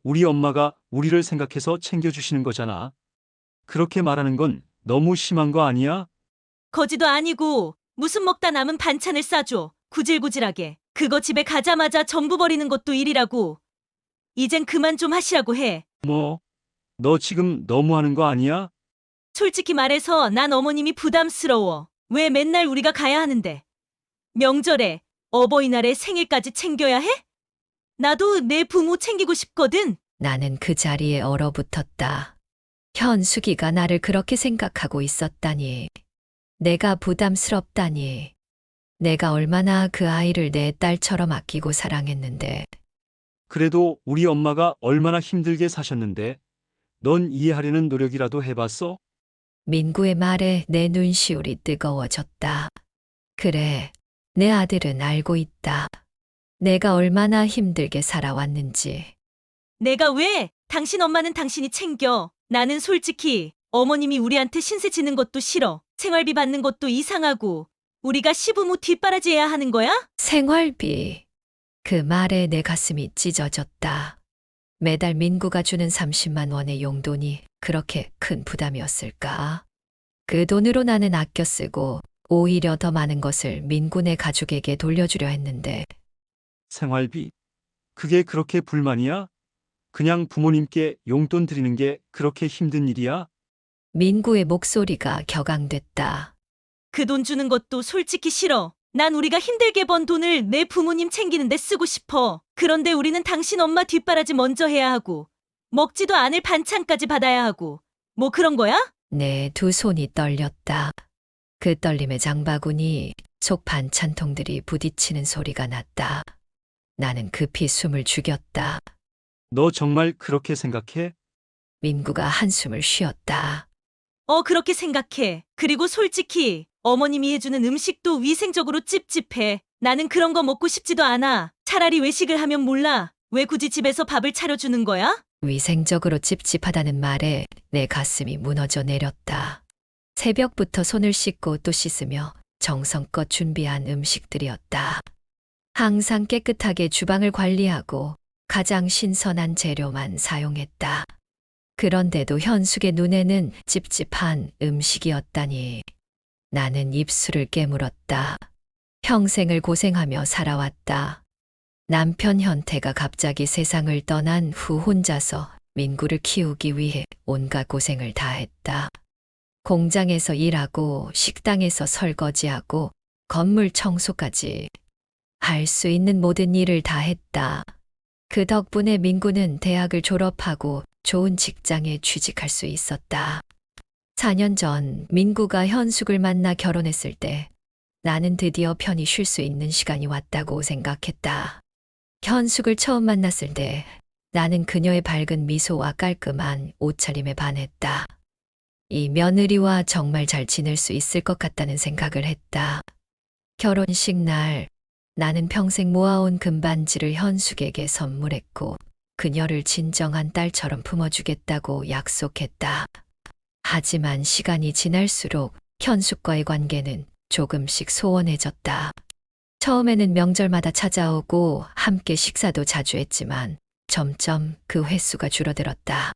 우리 엄마가 우리를 생각해서 챙겨주시는 거잖아. 그렇게 말하는 건 너무 심한 거 아니야? 거지도 아니고 무슨 먹다 남은 반찬을 싸줘. 구질구질하게. 그거 집에 가자마자 전부 버리는 것도 일이라고. 이젠 그만 좀 하시라고 해. 뭐, 너 지금 너무하는 거 아니야? 솔직히 말해서 난 어머님이 부담스러워. 왜 맨날 우리가 가야 하는데. 명절에, 어버이날에 생일까지 챙겨야 해? 나도 내 부모 챙기고 싶거든. 나는 그 자리에 얼어붙었다. 현숙이가 나를 그렇게 생각하고 있었다니. 내가 부담스럽다니. 내가 얼마나 그 아이를 내 딸처럼 아끼고 사랑했는데. 그래도 우리 엄마가 얼마나 힘들게 사셨는데, 넌 이해하려는 노력이라도 해봤어? 민구의 말에 내 눈시울이 뜨거워졌다. 그래, 내 아들은 알고 있다. 내가 얼마나 힘들게 살아왔는지. 내가 왜? 당신 엄마는 당신이 챙겨. 나는 솔직히 어머님이 우리한테 신세 지는 것도 싫어. 생활비 받는 것도 이상하고. 우리가 시부모 뒷바라지해야 하는 거야? 생활비. 그 말에 내 가슴이 찢어졌다. 매달 민구가 주는 30만 원의 용돈이 그렇게 큰 부담이었을까? 그 돈으로 나는 아껴 쓰고 오히려 더 많은 것을 민구네 가족에게 돌려주려 했는데 생활비. 그게 그렇게 불만이야? 그냥 부모님께 용돈 드리는 게 그렇게 힘든 일이야? 민구의 목소리가 격앙됐다. 그 돈 주는 것도 솔직히 싫어. 난 우리가 힘들게 번 돈을 내 부모님 챙기는데 쓰고 싶어. 그런데 우리는 당신 엄마 뒷바라지 먼저 해야 하고, 먹지도 않을 반찬까지 받아야 하고, 뭐 그런 거야? 내 두 손이 떨렸다. 그 떨림의 장바구니 속 반찬통들이 부딪히는 소리가 났다. 나는 급히 숨을 죽였다. 너 정말 그렇게 생각해? 민구가 한숨을 쉬었다. 그렇게 생각해. 그리고 솔직히 어머님이 해주는 음식도 위생적으로 찝찝해. 나는 그런 거 먹고 싶지도 않아. 차라리 외식을 하면 몰라. 왜 굳이 집에서 밥을 차려주는 거야? 위생적으로 찝찝하다는 말에 내 가슴이 무너져 내렸다. 새벽부터 손을 씻고 또 씻으며 정성껏 준비한 음식들이었다. 항상 깨끗하게 주방을 관리하고 가장 신선한 재료만 사용했다. 그런데도 현숙의 눈에는 찝찝한 음식이었다니. 나는 입술을 깨물었다. 평생을 고생하며 살아왔다. 남편 현태가 갑자기 세상을 떠난 후 혼자서 민구를 키우기 위해 온갖 고생을 다했다. 공장에서 일하고 식당에서 설거지하고 건물 청소까지 할 수 있는 모든 일을 다 했다. 그 덕분에 민구는 대학을 졸업하고 좋은 직장에 취직할 수 있었다. 4년 전 민구가 현숙을 만나 결혼했을 때 나는 드디어 편히 쉴 수 있는 시간이 왔다고 생각했다. 현숙을 처음 만났을 때 나는 그녀의 밝은 미소와 깔끔한 옷차림에 반했다. 이 며느리와 정말 잘 지낼 수 있을 것 같다는 생각을 했다. 결혼식 날 나는 평생 모아온 금반지를 현숙에게 선물했고 그녀를 진정한 딸처럼 품어주겠다고 약속했다. 하지만 시간이 지날수록 현숙과의 관계는 조금씩 소원해졌다. 처음에는 명절마다 찾아오고 함께 식사도 자주 했지만 점점 그 횟수가 줄어들었다.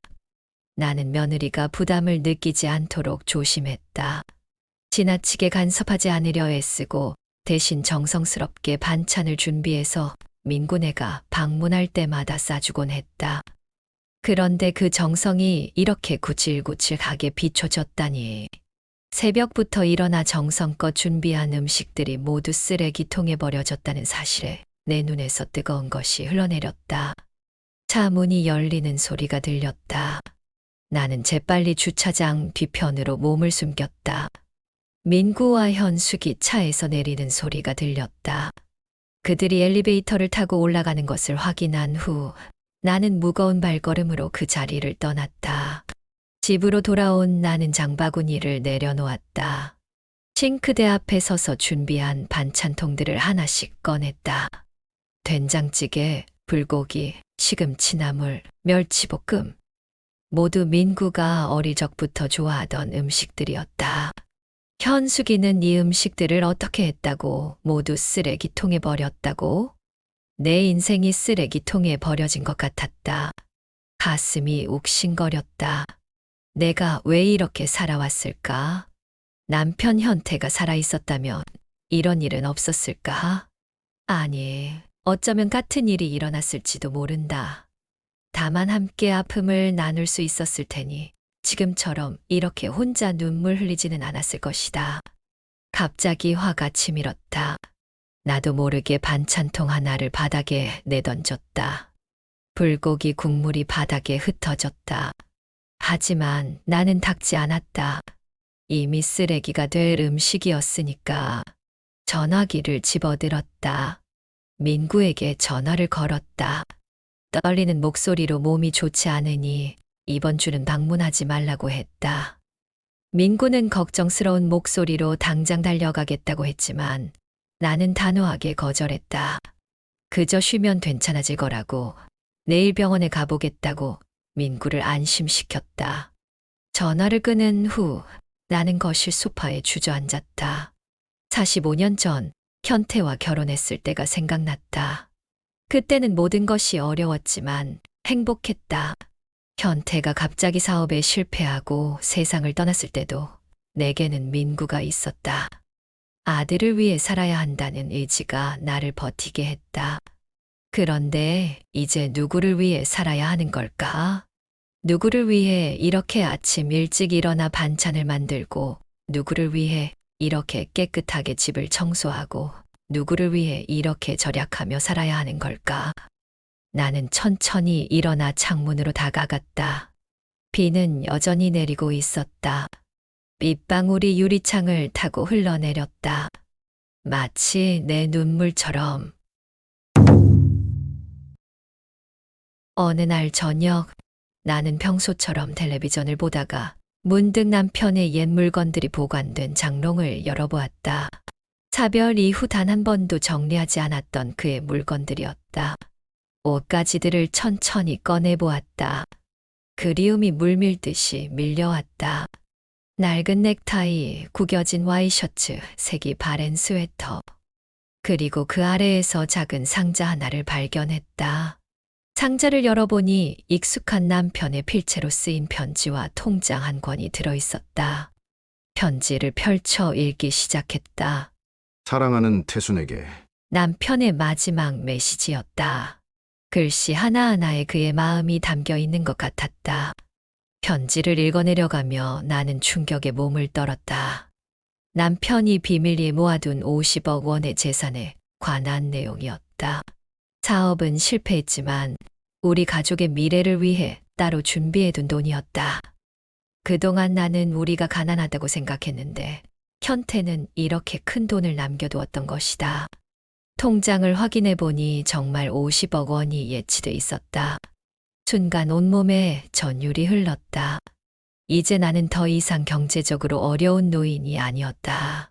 나는 며느리가 부담을 느끼지 않도록 조심했다. 지나치게 간섭하지 않으려 애쓰고 대신 정성스럽게 반찬을 준비해서 민구네가 방문할 때마다 싸주곤 했다. 그런데 그 정성이 이렇게 구질구질하게 비춰졌다니. 새벽부터 일어나 정성껏 준비한 음식들이 모두 쓰레기통에 버려졌다는 사실에 내 눈에서 뜨거운 것이 흘러내렸다. 차 문이 열리는 소리가 들렸다. 나는 재빨리 주차장 뒤편으로 몸을 숨겼다. 민구와 현숙이 차에서 내리는 소리가 들렸다. 그들이 엘리베이터를 타고 올라가는 것을 확인한 후 나는 무거운 발걸음으로 그 자리를 떠났다. 집으로 돌아온 나는 장바구니를 내려놓았다. 싱크대 앞에 서서 준비한 반찬통들을 하나씩 꺼냈다. 된장찌개, 불고기, 시금치나물, 멸치볶음. 모두 민구가 어릴 적부터 좋아하던 음식들이었다. 현숙이는 이 음식들을 어떻게 했다고 모두 쓰레기통에 버렸다고? 내 인생이 쓰레기통에 버려진 것 같았다. 가슴이 욱신거렸다. 내가 왜 이렇게 살아왔을까? 남편 현태가 살아있었다면 이런 일은 없었을까? 아니, 어쩌면 같은 일이 일어났을지도 모른다. 다만 함께 아픔을 나눌 수 있었을 테니 지금처럼 이렇게 혼자 눈물 흘리지는 않았을 것이다. 갑자기 화가 치밀었다. 나도 모르게 반찬통 하나를 바닥에 내던졌다. 불고기 국물이 바닥에 흩어졌다. 하지만 나는 닦지 않았다. 이미 쓰레기가 될 음식이었으니까 전화기를 집어들었다. 민구에게 전화를 걸었다. 떨리는 목소리로 몸이 좋지 않으니 이번 주는 방문하지 말라고 했다. 민구는 걱정스러운 목소리로 당장 달려가겠다고 했지만 나는 단호하게 거절했다. 그저 쉬면 괜찮아질 거라고, 내일 병원에 가보겠다고 민구를 안심시켰다. 전화를 끊은 후 나는 거실 소파에 주저앉았다. 45년 전 현태와 결혼했을 때가 생각났다. 그때는 모든 것이 어려웠지만 행복했다. 현태가 갑자기 사업에 실패하고 세상을 떠났을 때도 내게는 민구가 있었다. 아들을 위해 살아야 한다는 의지가 나를 버티게 했다. 그런데 이제 누구를 위해 살아야 하는 걸까? 누구를 위해 이렇게 아침 일찍 일어나 반찬을 만들고, 누구를 위해 이렇게 깨끗하게 집을 청소하고, 누구를 위해 이렇게 절약하며 살아야 하는 걸까? 나는 천천히 일어나 창문으로 다가갔다. 비는 여전히 내리고 있었다. 빗방울이 유리창을 타고 흘러내렸다. 마치 내 눈물처럼. 어느 날 저녁, 나는 평소처럼 텔레비전을 보다가 문득 남편의 옛 물건들이 보관된 장롱을 열어보았다. 차별 이후 단 한 번도 정리하지 않았던 그의 물건들이었다. 옷가지들을 천천히 꺼내보았다. 그리움이 물밀듯이 밀려왔다. 낡은 넥타이, 구겨진 와이셔츠, 색이 바랜 스웨터. 그리고 그 아래에서 작은 상자 하나를 발견했다. 상자를 열어보니 익숙한 남편의 필체로 쓰인 편지와 통장 한 권이 들어있었다. 편지를 펼쳐 읽기 시작했다. 사랑하는 태순에게 남편의 마지막 메시지였다. 글씨 하나하나에 그의 마음이 담겨 있는 것 같았다. 편지를 읽어내려가며 나는 충격에 몸을 떨었다. 남편이 비밀리에 모아둔 50억 원의 재산에 관한 내용이었다. 사업은 실패했지만 우리 가족의 미래를 위해 따로 준비해둔 돈이었다. 그동안 나는 우리가 가난하다고 생각했는데 현태는 이렇게 큰 돈을 남겨두었던 것이다. 통장을 확인해 보니 정말 50억 원이 예치돼 있었다. 순간 온몸에 전율이 흘렀다. 이제 나는 더 이상 경제적으로 어려운 노인이 아니었다.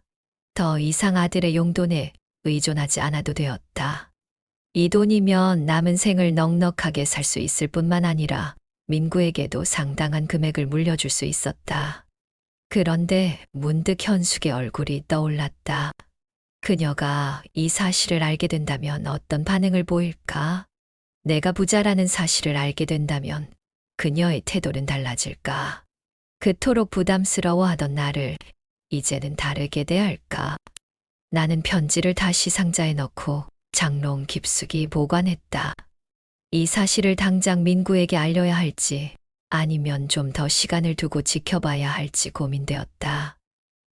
더 이상 아들의 용돈에 의존하지 않아도 되었다. 이 돈이면 남은 생을 넉넉하게 살 수 있을 뿐만 아니라 민구에게도 상당한 금액을 물려줄 수 있었다. 그런데 문득 현숙의 얼굴이 떠올랐다. 그녀가 이 사실을 알게 된다면 어떤 반응을 보일까? 내가 부자라는 사실을 알게 된다면 그녀의 태도는 달라질까? 그토록 부담스러워하던 나를 이제는 다르게 대할까? 나는 편지를 다시 상자에 넣고 장롱 깊숙이 보관했다. 이 사실을 당장 민구에게 알려야 할지 아니면 좀 더 시간을 두고 지켜봐야 할지 고민되었다.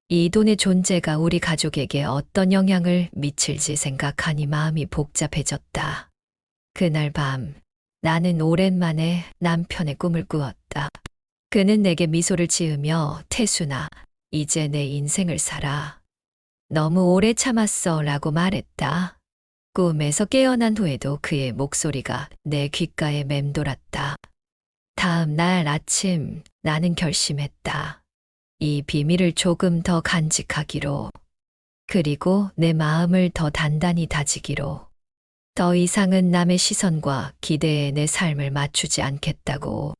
이 돈의 존재가 우리 가족에게 어떤 영향을 미칠지 생각하니 마음이 복잡해졌다. 그날 밤 나는 오랜만에 남편의 꿈을 꾸었다. 그는 내게 미소를 지으며 태순아, 이제 내 인생을 살아. 너무 오래 참았어 라고 말했다. 꿈에서 깨어난 후에도 그의 목소리가 내 귓가에 맴돌았다. 다음 날 아침 나는 결심했다. 이 비밀을 조금 더 간직하기로, 그리고 내 마음을 더 단단히 다지기로, 더 이상은 남의 시선과 기대에 내 삶을 맞추지 않겠다고.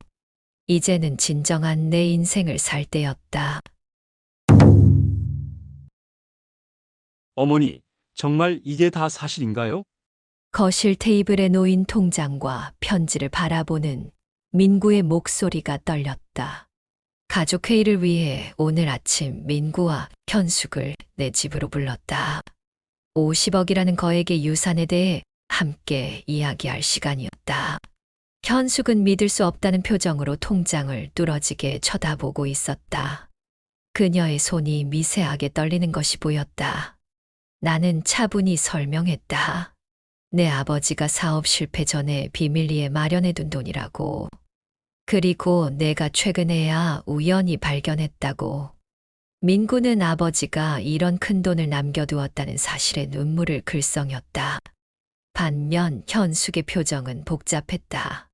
이제는 진정한 내 인생을 살 때였다. 어머니, 정말 이게 다 사실인가요? 거실 테이블에 놓인 통장과 편지를 바라보는 민구의 목소리가 떨렸다. 가족회의를 위해 오늘 아침 민구와 현숙을 내 집으로 불렀다. 50억이라는 거액의 유산에 대해 함께 이야기할 시간이었다. 현숙은 믿을 수 없다는 표정으로 통장을 뚫어지게 쳐다보고 있었다. 그녀의 손이 미세하게 떨리는 것이 보였다. 나는 차분히 설명했다. 내 아버지가 사업 실패 전에 비밀리에 마련해둔 돈이라고. 그리고 내가 최근에야 우연히 발견했다고. 민구는 아버지가 이런 큰 돈을 남겨두었다는 사실에 눈물을 글썽였다. 반면 현숙의 표정은 복잡했다.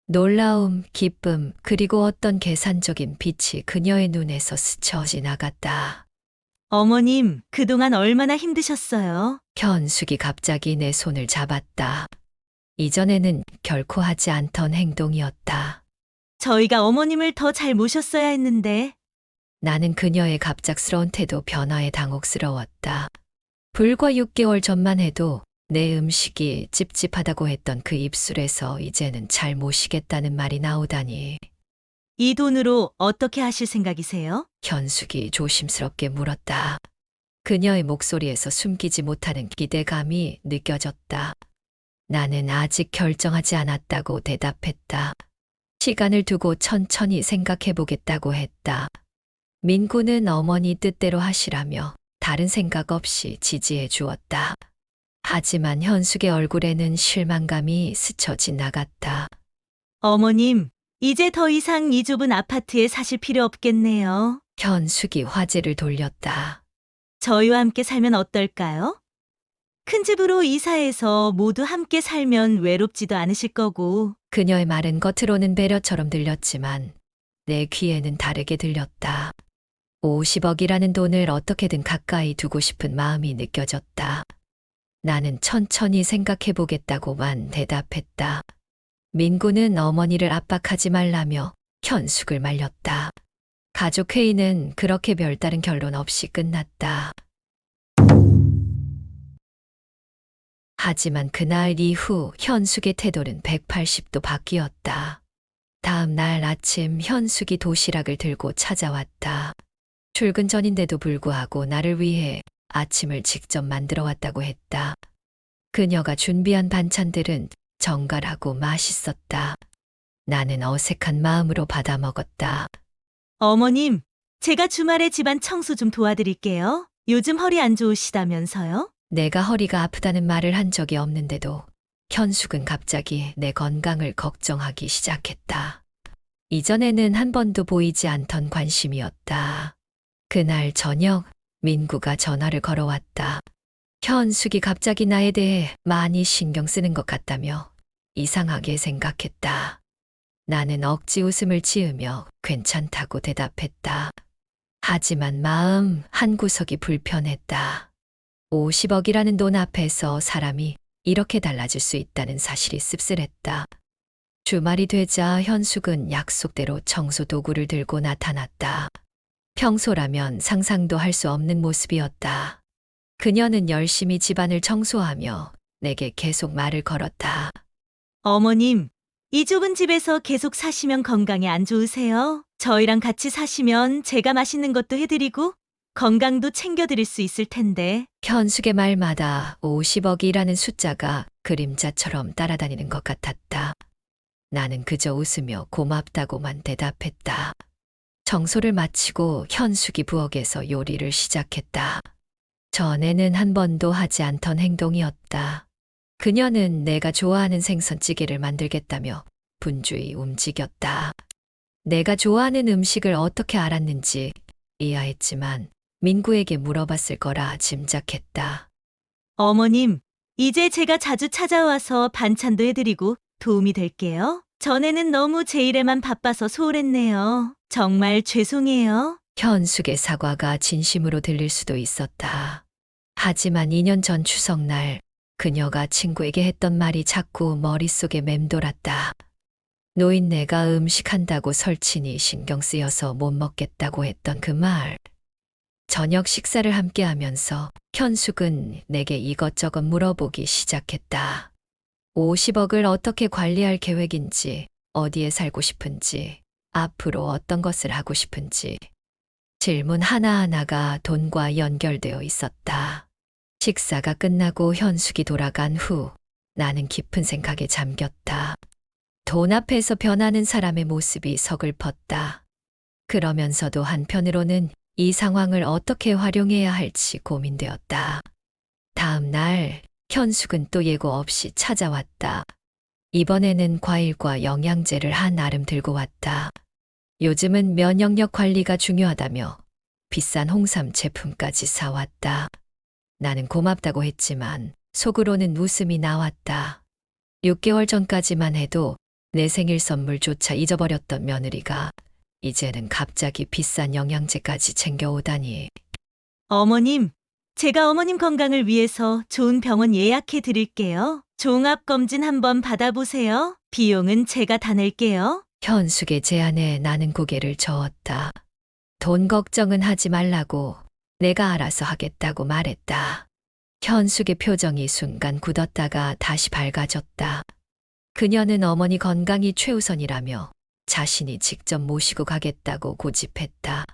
놀라움, 기쁨, 그리고 어떤 계산적인 빛이 그녀의 눈에서 스쳐 지나갔다. 어머님, 그동안 얼마나 힘드셨어요? 현숙이 갑자기 내 손을 잡았다. 이전에는 결코 하지 않던 행동이었다. 저희가 어머님을 더 잘 모셨어야 했는데. 나는 그녀의 갑작스러운 태도 변화에 당혹스러웠다. 불과 6개월 전만 해도 내 음식이 찝찝하다고 했던 그 입술에서 이제는 잘 모시겠다는 말이 나오다니. 이 돈으로 어떻게 하실 생각이세요? 현숙이 조심스럽게 물었다. 그녀의 목소리에서 숨기지 못하는 기대감이 느껴졌다. 나는 아직 결정하지 않았다고 대답했다. 시간을 두고 천천히 생각해 보겠다고 했다. 민구는 어머니 뜻대로 하시라며 다른 생각 없이 지지해 주었다. 하지만 현숙의 얼굴에는 실망감이 스쳐 지나갔다. 어머님, 이제 더 이상 이 좁은 아파트에 사실 필요 없겠네요. 현숙이 화제를 돌렸다. 저희와 함께 살면 어떨까요? 큰 집으로 이사해서 모두 함께 살면 외롭지도 않으실 거고. 그녀의 말은 겉으로는 배려처럼 들렸지만 내 귀에는 다르게 들렸다. 50억이라는 돈을 어떻게든 가까이 두고 싶은 마음이 느껴졌다. 나는 천천히 생각해 보겠다고만 대답했다. 민구는 어머니를 압박하지 말라며 현숙을 말렸다. 가족회의는 그렇게 별다른 결론 없이 끝났다. 하지만 그날 이후 현숙의 태도는 180도 바뀌었다. 다음 날 아침 현숙이 도시락을 들고 찾아왔다. 출근 전인데도 불구하고 나를 위해 아침을 직접 만들어 왔다고 했다. 그녀가 준비한 반찬들은 정갈하고 맛있었다. 나는 어색한 마음으로 받아 먹었다. 어머님, 제가 주말에 집안 청소 좀 도와드릴게요. 요즘 허리 안 좋으시다면서요? 내가 허리가 아프다는 말을 한 적이 없는데도 현숙은 갑자기 내 건강을 걱정하기 시작했다. 이전에는 한 번도 보이지 않던 관심이었다. 그날 저녁 민구가 전화를 걸어왔다. 현숙이 갑자기 나에 대해 많이 신경 쓰는 것 같다며 이상하게 생각했다. 나는 억지 웃음을 지으며 괜찮다고 대답했다. 하지만 마음 한구석이 불편했다. 50억이라는 돈 앞에서 사람이 이렇게 달라질 수 있다는 사실이 씁쓸했다. 주말이 되자 현숙은 약속대로 청소 도구를 들고 나타났다. 평소라면 상상도 할 수 없는 모습이었다. 그녀는 열심히 집안을 청소하며 내게 계속 말을 걸었다. 어머님, 이 좁은 집에서 계속 사시면 건강에 안 좋으세요? 저희랑 같이 사시면 제가 맛있는 것도 해드리고 건강도 챙겨드릴 수 있을 텐데. 현숙의 말마다 50억이라는 숫자가 그림자처럼 따라다니는 것 같았다. 나는 그저 웃으며 고맙다고만 대답했다. 청소를 마치고 현숙이 부엌에서 요리를 시작했다. 전에는 한 번도 하지 않던 행동이었다. 그녀는 내가 좋아하는 생선찌개를 만들겠다며 분주히 움직였다. 내가 좋아하는 음식을 어떻게 알았는지 이해했지만 민구에게 물어봤을 거라 짐작했다. 어머님, 이제 제가 자주 찾아와서 반찬도 해드리고 도움이 될게요. 전에는 너무 제 일에만 바빠서 소홀했네요. 정말 죄송해요. 현숙의 사과가 진심으로 들릴 수도 있었다. 하지만 2년 전 추석날 그녀가 친구에게 했던 말이 자꾸 머릿속에 맴돌았다. 노인네가 음식한다고 설치니 신경 쓰여서 못 먹겠다고 했던 그 말. 저녁 식사를 함께 하면서 현숙은 내게 이것저것 물어보기 시작했다. 50억을 어떻게 관리할 계획인지, 어디에 살고 싶은지, 앞으로 어떤 것을 하고 싶은지. 질문 하나하나가 돈과 연결되어 있었다. 식사가 끝나고 현숙이 돌아간 후 나는 깊은 생각에 잠겼다. 돈 앞에서 변하는 사람의 모습이 서글펐다. 그러면서도 한편으로는 이 상황을 어떻게 활용해야 할지 고민되었다. 다음 날 현숙은 또 예고 없이 찾아왔다. 이번에는 과일과 영양제를 한 알음 들고 왔다. 요즘은 면역력 관리가 중요하다며 비싼 홍삼 제품까지 사왔다. 나는 고맙다고 했지만 속으로는 웃음이 나왔다. 6개월 전까지만 해도 내 생일 선물조차 잊어버렸던 며느리가 이제는 갑자기 비싼 영양제까지 챙겨오다니. 어머님, 제가 어머님 건강을 위해서 좋은 병원 예약해 드릴게요. 종합검진 한번 받아보세요. 비용은 제가 다 낼게요. 현숙의 제안에 나는 고개를 저었다. 돈 걱정은 하지 말라고 내가 알아서 하겠다고 말했다. 현숙의 표정이 순간 굳었다가 다시 밝아졌다. 그녀는 어머니 건강이 최우선이라며 자신이 직접 모시고 가겠다고 고집했다.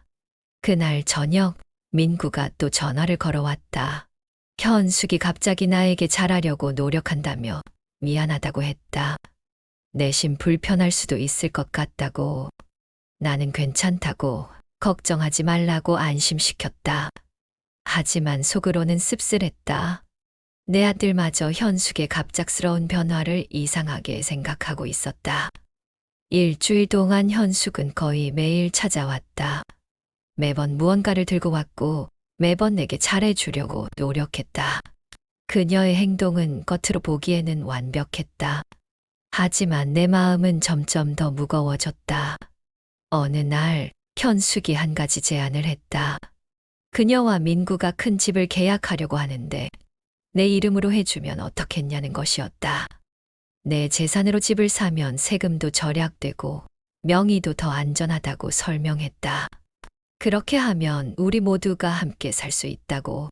그날 저녁 민구가 또 전화를 걸어왔다. 현숙이 갑자기 나에게 잘하려고 노력한다며 미안하다고 했다. 내심 불편할 수도 있을 것 같다고. 나는 괜찮다고 걱정하지 말라고 안심시켰다. 하지만 속으로는 씁쓸했다. 내 아들마저 현숙의 갑작스러운 변화를 이상하게 생각하고 있었다. 일주일 동안 현숙은 거의 매일 찾아왔다. 매번 무언가를 들고 왔고 매번 내게 잘해주려고 노력했다. 그녀의 행동은 겉으로 보기에는 완벽했다. 하지만 내 마음은 점점 더 무거워졌다. 어느 날 현숙이 한 가지 제안을 했다. 그녀와 민구가 큰 집을 계약하려고 하는데 내 이름으로 해주면 어떻겠냐는 것이었다. 내 재산으로 집을 사면 세금도 절약되고 명의도 더 안전하다고 설명했다. 그렇게 하면 우리 모두가 함께 살 수 있다고.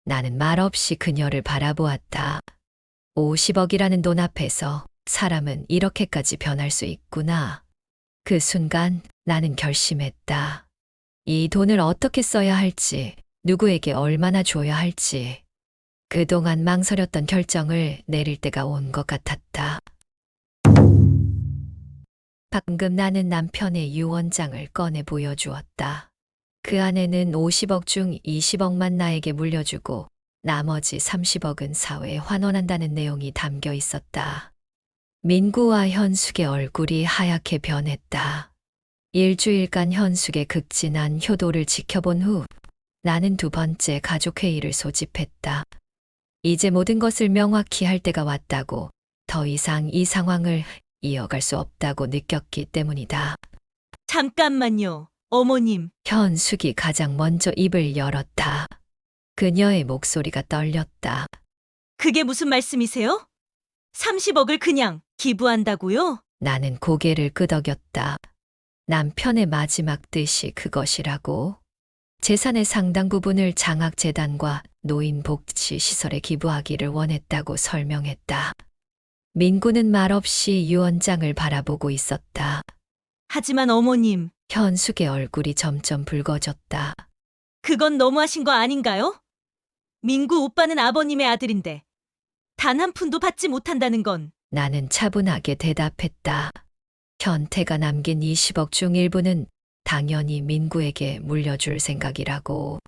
나는 말없이 그녀를 바라보았다. 50억이라는 돈 앞에서 사람은 이렇게까지 변할 수 있구나. 그 순간 나는 결심했다. 이 돈을 어떻게 써야 할지, 누구에게 얼마나 줘야 할지. 그동안 망설였던 결정을 내릴 때가 온 것 같았다. 방금 나는 남편의 유언장을 꺼내 보여주었다. 그 안에는 50억 중 20억만 나에게 물려주고 나머지 30억은 사회에 환원한다는 내용이 담겨 있었다. 민구와 현숙의 얼굴이 하얗게 변했다. 일주일간 현숙의 극진한 효도를 지켜본 후 나는 두 번째 가족회의를 소집했다. 이제 모든 것을 명확히 할 때가 왔다고, 더 이상 이 상황을 이어갈 수 없다고 느꼈기 때문이다. 잠깐만요, 어머님. 현숙이 가장 먼저 입을 열었다. 그녀의 목소리가 떨렸다. 그게 무슨 말씀이세요? 30억을 그냥 기부한다고요? 나는 고개를 끄덕였다. 남편의 마지막 뜻이 그것이라고. 재산의 상당 부분을 장학재단과 노인복지시설에 기부하기를 원했다고 설명했다. 민구는 말없이 유언장을 바라보고 있었다. 하지만 어머님, 현숙의 얼굴이 점점 붉어졌다. 그건 너무하신 거 아닌가요? 민구 오빠는 아버님의 아들인데 단 한 푼도 받지 못한다는 건. 나는 차분하게 대답했다. 현태가 남긴 20억 중 일부는 당연히 민구에게 물려줄 생각이라고.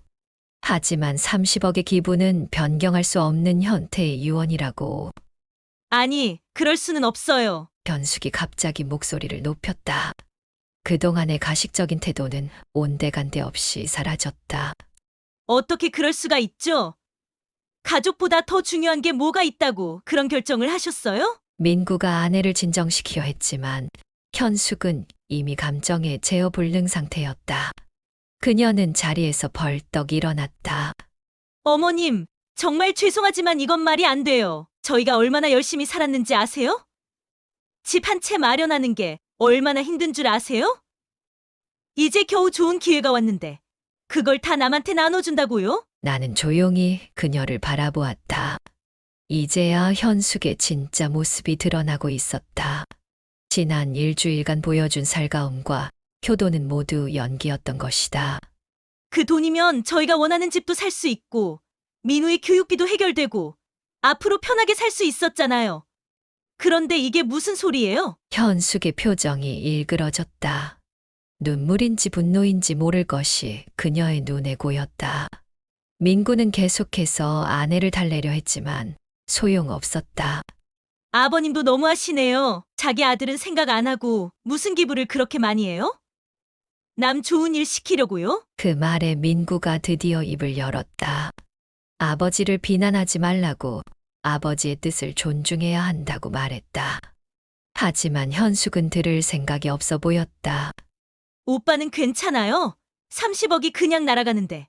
하지만 30억의 기부는 변경할 수 없는 현태의 유언이라고. 아니, 그럴 수는 없어요. 현숙이 갑자기 목소리를 높였다. 그동안의 가식적인 태도는 온데간데 없이 사라졌다. 어떻게 그럴 수가 있죠? 가족보다 더 중요한 게 뭐가 있다고 그런 결정을 하셨어요? 민구가 아내를 진정시키려 했지만 현숙은 이미 감정에 제어 불능 상태였다. 그녀는 자리에서 벌떡 일어났다. 어머님, 정말 죄송하지만 이건 말이 안 돼요. 저희가 얼마나 열심히 살았는지 아세요? 집 한 채 마련하는 게 얼마나 힘든 줄 아세요? 이제 겨우 좋은 기회가 왔는데 그걸 다 남한테 나눠준다고요? 나는 조용히 그녀를 바라보았다. 이제야 현숙의 진짜 모습이 드러나고 있었다. 지난 일주일간 보여준 살가움과 효도는 모두 연기였던 것이다. 그 돈이면 저희가 원하는 집도 살 수 있고 민우의 교육비도 해결되고 앞으로 편하게 살 수 있었잖아요. 그런데 이게 무슨 소리예요? 현숙의 표정이 일그러졌다. 눈물인지 분노인지 모를 것이 그녀의 눈에 고였다. 민구는 계속해서 아내를 달래려 했지만 소용없었다. 아버님도 너무하시네요. 자기 아들은 생각 안 하고 무슨 기부를 그렇게 많이 해요? 남 좋은 일 시키려고요? 그 말에 민구가 드디어 입을 열었다. 아버지를 비난하지 말라고 아버지의 뜻을 존중해야 한다고 말했다. 하지만 현숙은 들을 생각이 없어 보였다. 오빠는 괜찮아요. 30억이 그냥 날아가는데.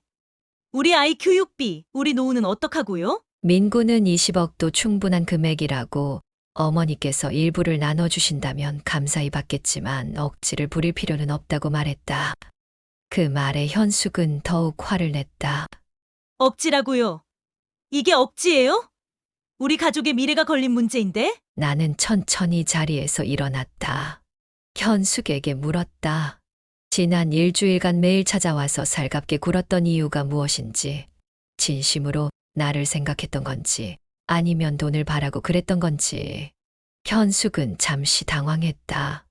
우리 아이 교육비, 우리 노후는 어떡하고요? 민구는 20억도 충분한 금액이라고 어머니께서 일부를 나눠주신다면 감사히 받겠지만 억지를 부릴 필요는 없다고 말했다. 그 말에 현숙은 더욱 화를 냈다. 억지라고요. 이게 억지예요? 우리 가족의 미래가 걸린 문제인데? 나는 천천히 자리에서 일어났다. 현숙에게 물었다. 지난 일주일간 매일 찾아와서 살갑게 굴었던 이유가 무엇인지, 진심으로 나를 생각했던 건지, 아니면 돈을 바라고 그랬던 건지. 현숙은 잠시 당황했다.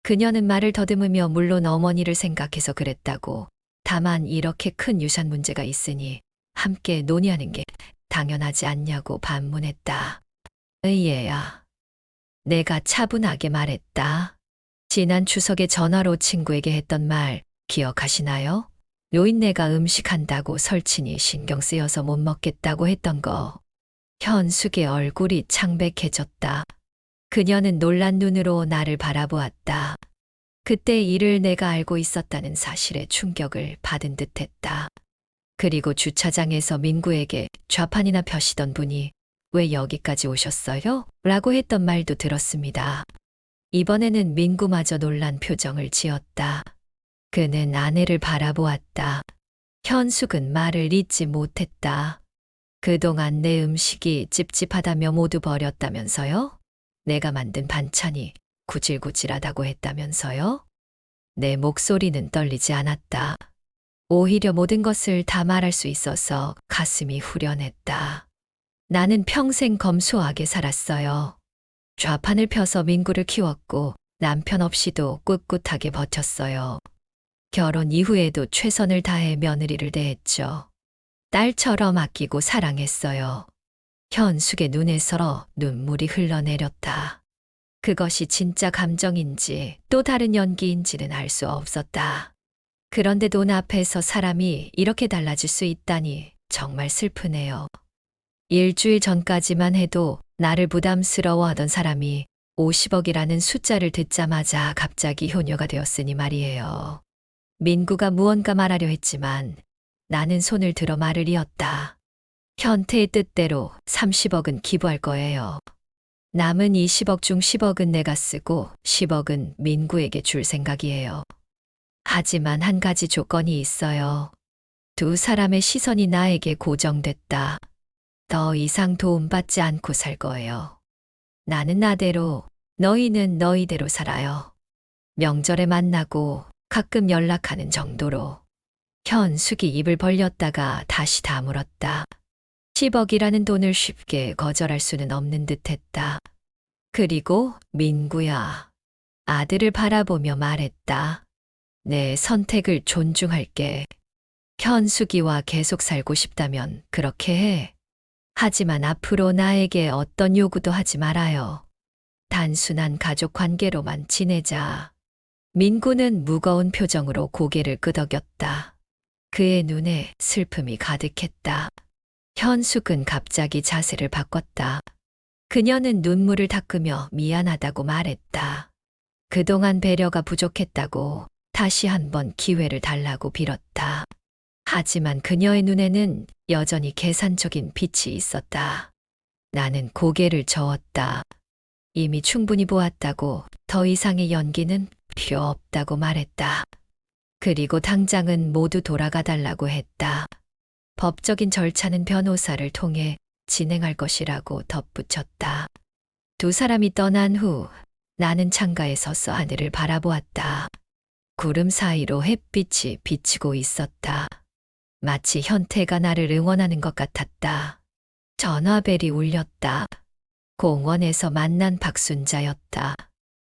그녀는 말을 더듬으며 물론 어머니를 생각해서 그랬다고, 다만 이렇게 큰 유산 문제가 있으니 함께 논의하는 게 당연하지 않냐고 반문했다. 의예야. 내가 차분하게 말했다. 지난 추석에 전화로 친구에게 했던 말 기억하시나요? 노인네가 음식한다고 설친이 신경 쓰여서 못 먹겠다고 했던 거. 현숙의 얼굴이 창백해졌다. 그녀는 놀란 눈으로 나를 바라보았다. 그때 일을 내가 알고 있었다는 사실에 충격을 받은 듯했다. 그리고 주차장에서 민구에게 좌판이나 펴시던 분이 왜 여기까지 오셨어요? 라고 했던 말도 들었습니다. 이번에는 민구마저 놀란 표정을 지었다. 그는 아내를 바라보았다. 현숙은 말을 잇지 못했다. 그동안 내 음식이 찝찝하다며 모두 버렸다면서요? 내가 만든 반찬이 구질구질하다고 했다면서요? 내 목소리는 떨리지 않았다. 오히려 모든 것을 다 말할 수 있어서 가슴이 후련했다. 나는 평생 검소하게 살았어요. 좌판을 펴서 민구를 키웠고 남편 없이도 꿋꿋하게 버텼어요. 결혼 이후에도 최선을 다해 며느리를 대했죠. 딸처럼 아끼고 사랑했어요. 현숙의 눈에서 눈물이 흘러내렸다. 그것이 진짜 감정인지 또 다른 연기인지는 알 수 없었다. 그런데 돈 앞에서 사람이 이렇게 달라질 수 있다니 정말 슬프네요. 일주일 전까지만 해도 나를 부담스러워하던 사람이 50억이라는 숫자를 듣자마자 갑자기 효녀가 되었으니 말이에요. 민구가 무언가 말하려 했지만 나는 손을 들어 말을 이었다. 현태의 뜻대로 30억은 기부할 거예요. 남은 20억 중 10억은 내가 쓰고 10억은 민구에게 줄 생각이에요. 하지만 한 가지 조건이 있어요. 두 사람의 시선이 나에게 고정됐다. 더 이상 도움받지 않고 살 거예요. 나는 나대로, 너희는 너희대로 살아요. 명절에 만나고 가끔 연락하는 정도로. 현숙이 입을 벌렸다가 다시 다물었다. 10억이라는 돈을 쉽게 거절할 수는 없는 듯했다. 그리고 민구야. 아들을 바라보며 말했다. 내 선택을 존중할게. 현숙이와 계속 살고 싶다면 그렇게 해. 하지만 앞으로 나에게 어떤 요구도 하지 말아요. 단순한 가족 관계로만 지내자. 민구는 무거운 표정으로 고개를 끄덕였다. 그의 눈에 슬픔이 가득했다. 현숙은 갑자기 자세를 바꿨다. 그녀는 눈물을 닦으며 미안하다고 말했다. 그동안 배려가 부족했다고 다시 한번 기회를 달라고 빌었다. 하지만 그녀의 눈에는 여전히 계산적인 빛이 있었다. 나는 고개를 저었다. 이미 충분히 보았다고 더 이상의 연기는 필요 없다고 말했다. 그리고 당장은 모두 돌아가 달라고 했다. 법적인 절차는 변호사를 통해 진행할 것이라고 덧붙였다. 두 사람이 떠난 후 나는 창가에 서서 하늘을 바라보았다. 구름 사이로 햇빛이 비치고 있었다. 마치 현태가 나를 응원하는 것 같았다. 전화벨이 울렸다. 공원에서 만난 박순자였다.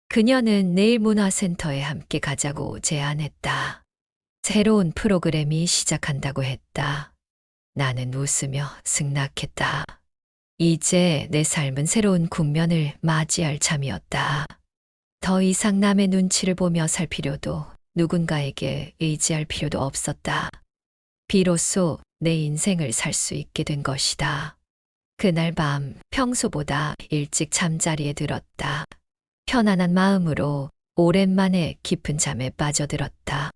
그녀는 내일 문화센터에 함께 가자고 제안했다. 새로운 프로그램이 시작한다고 했다. 나는 웃으며 승낙했다. 이제 내 삶은 새로운 국면을 맞이할 참이었다. 더 이상 남의 눈치를 보며 살 필요도 누군가에게 의지할 필요도 없었다. 비로소 내 인생을 살 수 있게 된 것이다. 그날 밤 평소보다 일찍 잠자리에 들었다. 편안한 마음으로 오랜만에 깊은 잠에 빠져들었다.